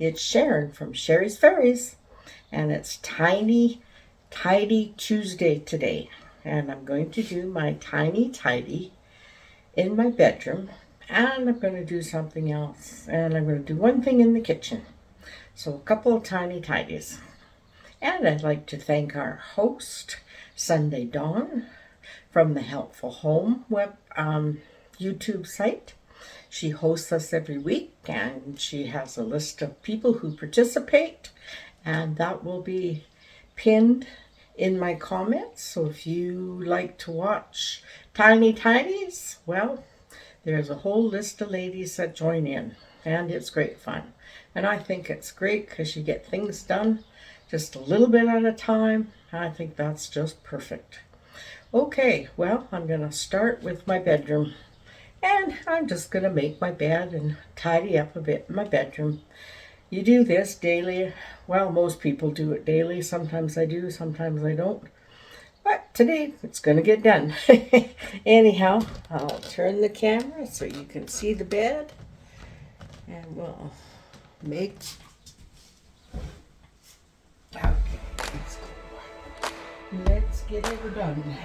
It's Sharon from Sherry's Fairies, and it's Tiny Tidy Tuesday today. And I'm going to do my tiny tidy in my bedroom, and I'm going to do something else. And I'm going to do one thing in the kitchen. So a couple of tiny tidies. And I'd like to thank our host, Sunday Dawn, from the Helpful Home web YouTube site. She hosts us every week, and she has a list of people who participate, and that will be pinned in my comments. So if you like to watch Tiny Tidies, well, there's a whole list of ladies that join in, and it's great fun. And I think it's great because you get things done just a little bit at a time. I think that's just perfect. Okay, well, I'm going to start with my bedroom. And I'm just going to make my bed and tidy up a bit in my bedroom. You do this daily. Well, most people do it daily. Sometimes I do, sometimes I don't. But today it's going to get done. Anyhow, I'll turn the camera so you can see the bed. And we'll make... Okay, let's go. Let's get it done.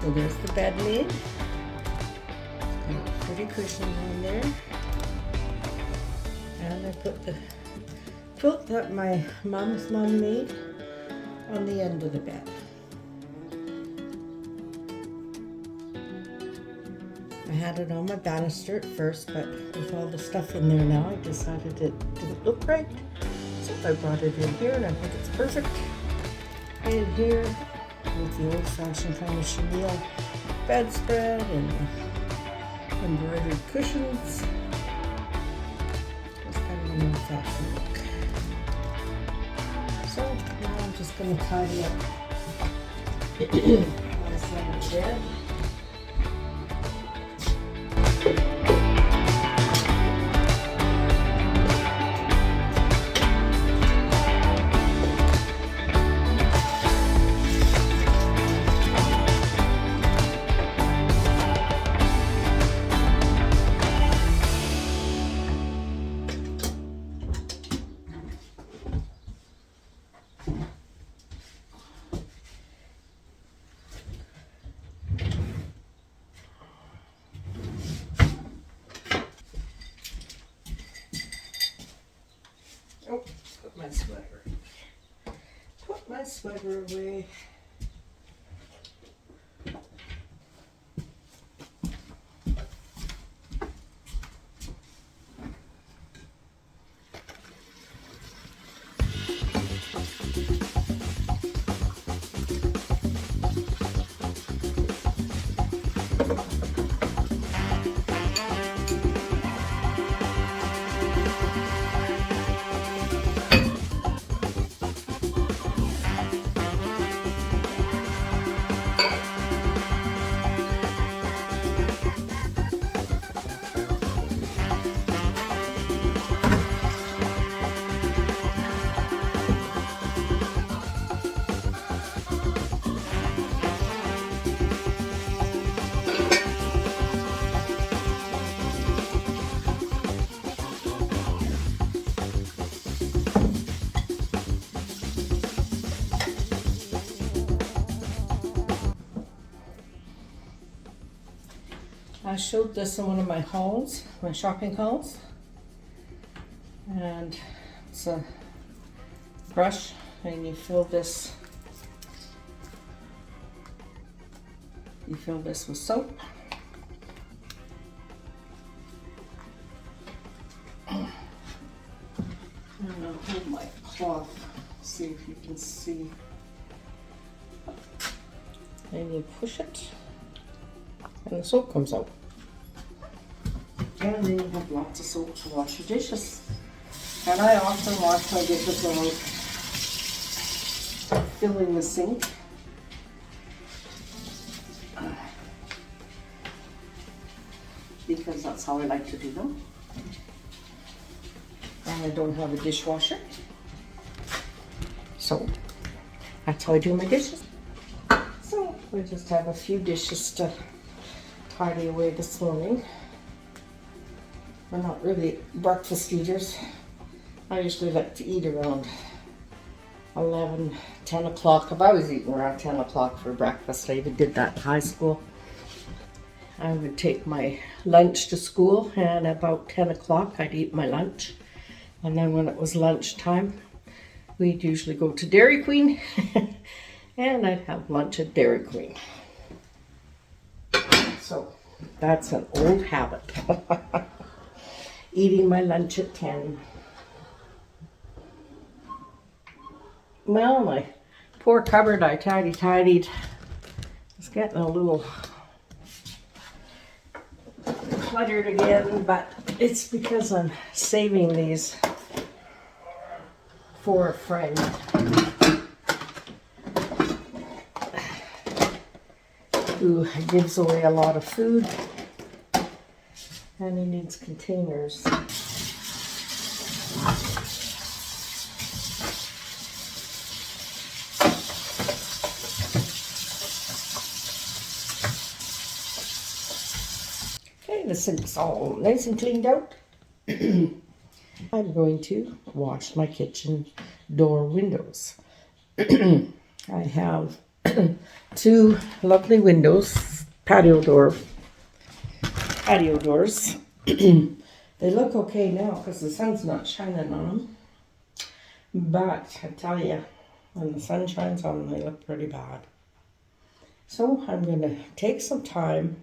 So there's the bed lid. Got pretty cushions on there. And I put the quilt that my mom's mom made on the end of the bed. I had it on my banister at first, but with all the stuff in there now, I decided it didn't look right. So I brought it in here, and I think it's perfect. In here, with the old-fashioned kind of chenille bedspread and embroidered cushions. It's kind of an old-fashioned look. So now I'm just going to tidy up my side of the bed. Oh, put my sweater. Put my sweater away. I showed this in one of my hauls, my shopping hauls. And it's a brush, and you fill this with soap. And I'll hold my cloth, see if you can see. And you push it, and the soap comes out. And then you have lots of soap to wash your dishes. And I often wash my dishes without filling the sink. Because that's how I like to do them. And I don't have a dishwasher. So that's how I do my dishes. So we just have a few dishes to tidy away this morning. We're not really breakfast eaters. I usually like to eat around 11, 10 o'clock. I've always eaten around 10 o'clock for breakfast. I even did that in high school. I would take my lunch to school, and about 10 o'clock I'd eat my lunch. And then when it was lunchtime, we'd usually go to Dairy Queen and I'd have lunch at Dairy Queen. So that's an old habit. Eating my lunch at 10. Well, my poor cupboard I tidied. It's getting a little cluttered again, but it's because I'm saving these for a friend who gives away a lot of food, and he needs containers. The sink's all nice and cleaned out. I'm going to wash my kitchen door windows. I have two lovely windows, patio doors. They look okay now because the sun's not shining on them. But I tell you, when the sun shines on them, they look pretty bad. So I'm going to take some time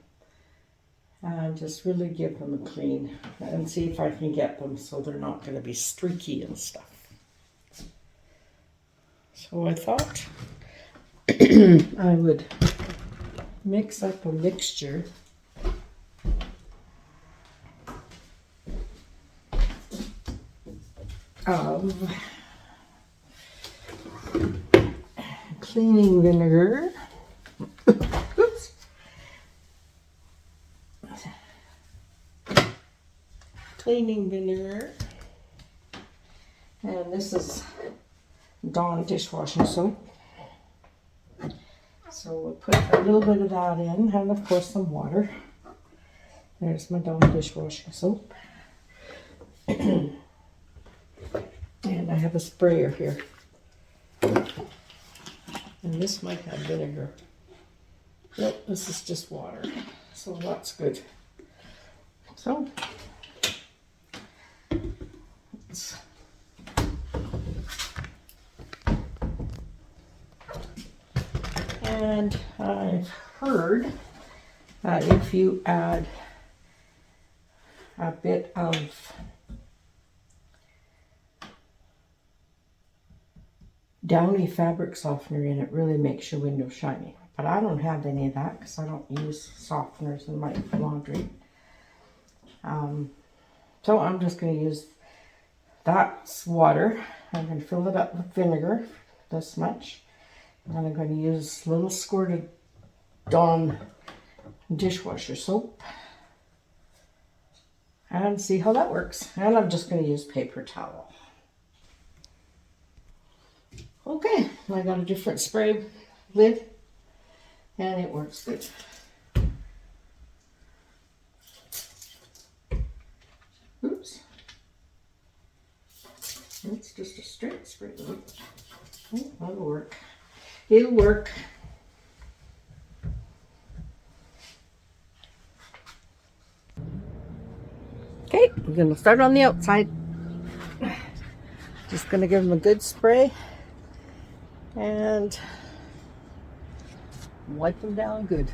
and just really give them a clean and see if I can get them so they're not going to be streaky and stuff. So I thought I would mix up a mixture of cleaning vinegar. Oops. Cleaning vinegar, and this is Dawn dishwashing soap. So we'll put a little bit of that in, and of course some water. There's my Dawn dishwashing soap. And I have a sprayer here. And this might have vinegar. Nope, this is just water. So that's good. So and I've heard that if you add a bit of Downy fabric softener in, it really makes your windows shiny. But I don't have any of that because I don't use softeners in my laundry. So I'm just going to use that's water. I'm going to fill it up with vinegar, this much. And I'm going to use a little squirt of Dawn dishwasher soap. And see how that works. And I'm just going to use paper towel. Okay, I got a different spray lid. And it works good. Oops. It's just a straight spray. Oh, that'll work. It'll work. Okay, we're gonna start on the outside. Just gonna give them a good spray and wipe them down good.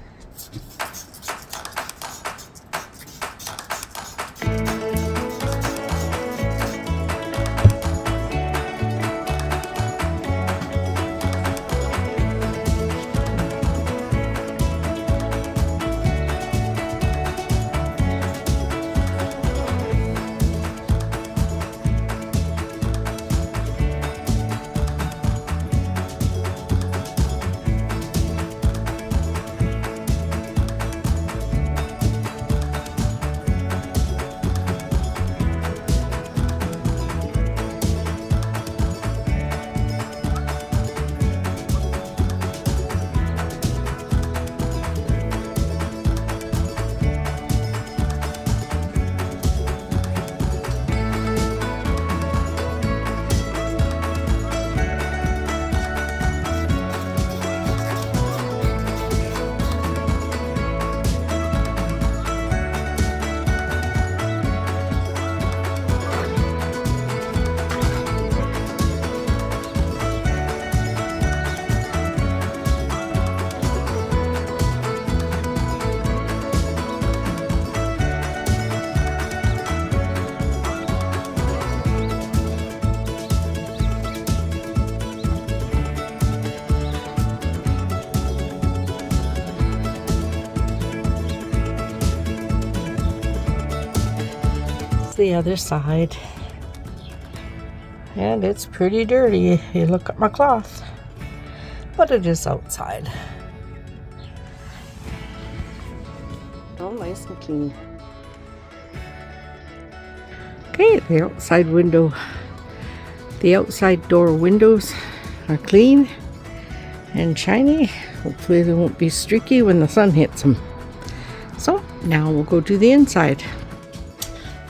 The other side, and it's pretty dirty. You look at my cloth, but it is outside. All nice and clean. Okay, the outside door windows are clean and shiny. Hopefully they won't be streaky when the sun hits them. So now we'll go to the inside.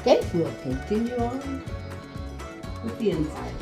Okay, we'll continue on with the inside.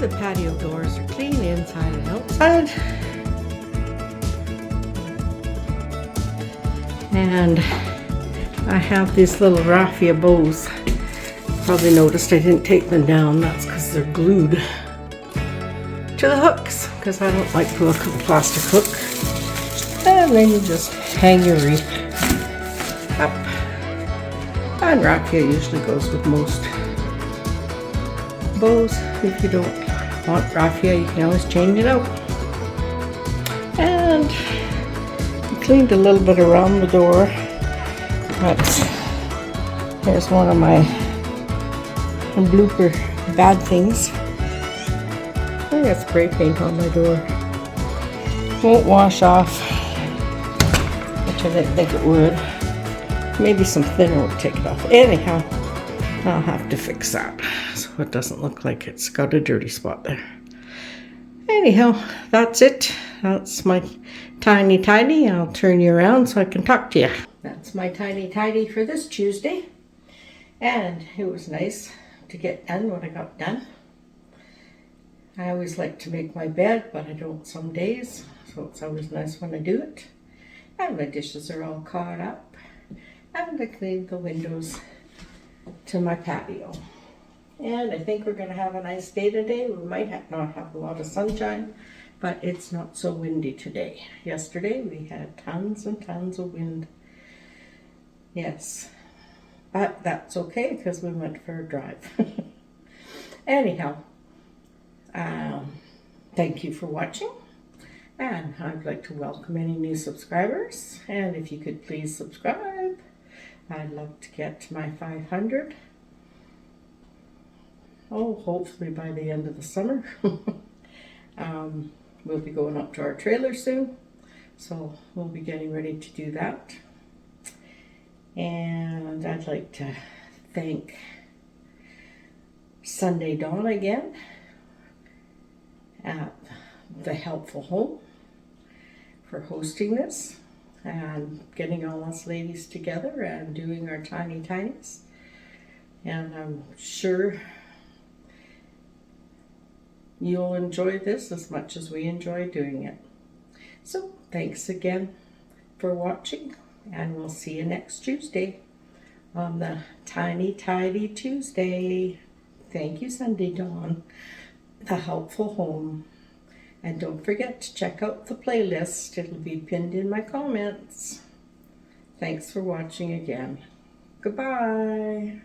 The patio doors are clean inside and outside. And I have these little raffia bows. Probably noticed I didn't take them down. That's because they're glued to the hooks, because I don't like to look at a plastic hook. And then you just hang your wreath up. And raffia usually goes with most bows. If you don't want raffia, you can always change it out. And I cleaned a little bit around the door, but here's one of my blooper bad things. I got spray paint on my door. Won't wash off, which I didn't think it would. Maybe some thinner would take it off. Anyhow, I'll have to fix that so it doesn't look like it's got a dirty spot there. Anyhow, that's it. That's my tiny tidy. I'll turn you around so I can talk to you. That's my tiny tidy for this Tuesday. And it was nice to get done what I got done. I always like to make my bed, but I don't some days. So it's always nice when I do it. And my dishes are all caught up. And I cleaned the windows to my patio. And I think we're going to have a nice day today. We might not have a lot of sunshine, but it's not so windy today. Yesterday we had tons and tons of wind. Yes, but that's okay because we went for a drive. Anyhow, thank you for watching. And I'd like to welcome any new subscribers. And if you could please subscribe. I'd love to get to my 500. Oh, hopefully by the end of the summer. We'll be going up to our trailer soon. So we'll be getting ready to do that. And I'd like to thank Sunday Dawn again at the Helpful Home for hosting this and getting all us ladies together and doing our tiny tinies. And I'm sure you'll enjoy this as much as we enjoy doing it. So thanks again for watching, and we'll see you next Tuesday on the Tiny Tidy Tuesday. Thank you, Sunday Dawn, the Helpful Home. And don't forget to check out the playlist. It'll be pinned in my comments. Thanks for watching again. Goodbye.